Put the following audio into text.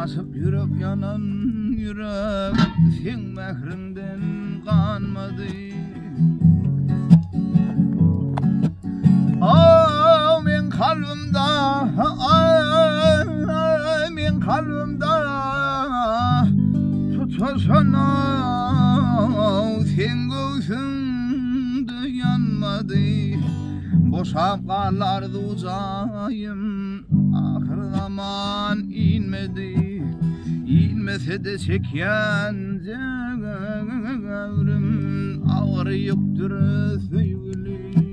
basıp yürek yanan yürek sen mehrinden kanmadı. Men kalbimde, men kalbimde tutasana sen göğsümde yanmadı. Boşap karlardı uzayım ahır zaman inmedi. İnmese de çeken ömrüm ağır yoktur sevgilim.